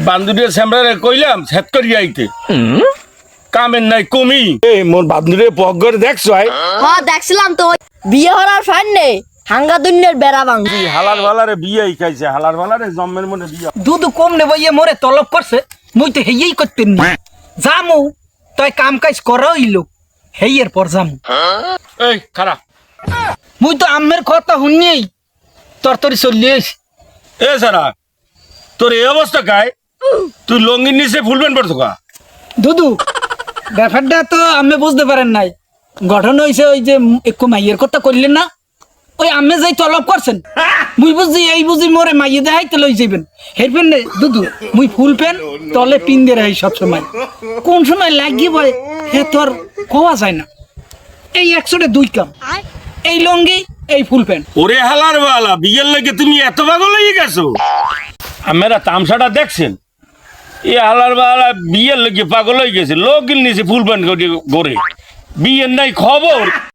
বান্ধুরে স্যামরারে কইলাম সেট করি আইতে কামের নাই কমি এই মোর বান্ধুরে পগর দেখছো আই হ্যাঁ দেখছিলাম তো বিয়ে হওয়ার ফান নেই হাঙ্গা দুনিয়ার বেড়া ভাঙছি হালার বালারে বিয়াই খাইছে হালার বালারে জন্মের মনে বিয়া দুধ কম নেব ইয়ে মোরে তলব করছে মুই তো হেই করতেন নি যামু তাই কাম কাজ করা হইলো হেইয়ের পর যামু এই খারাপ মুই তো আম্মের কথা শুনিয়েই তরতরি চলিয়েছ এ সারা তোর এই অবস্থা কায় তুই লঙ্গির নিচে ফুলবেন পড়তো কা দুদু ব্যাপারটা তো আমি বুঝতে পারেন নাই গঠন হয়েছে ওই যে একটু মাইয়ের কথা করলেন না ওই আমি যাই তলব করছেন মুই বুঝছি এই বুঝি মোরে মাইয়ে দেখাইতে লই যাইবেন হেরবেন নে দুদু মুই ফুল পেন তলে পিন দিয়ে রাখি সব সময় কোন সময় লাগিয়ে বয় হে তোর কোয়া যায় না এই 102 কাম এই লঙ্গি এই ফুল প্যান্ট ওরে হালার বালা বিয়ের লাগে তুমি এত পাগল হয়ে গেছো আমরা তামসাটা দেখছেন এ হালার বালা বিয়ের লাগে পাগল হয়ে গেছে লোক নিচে ফুল প্যান্ট করে বিয়ের নাই খবর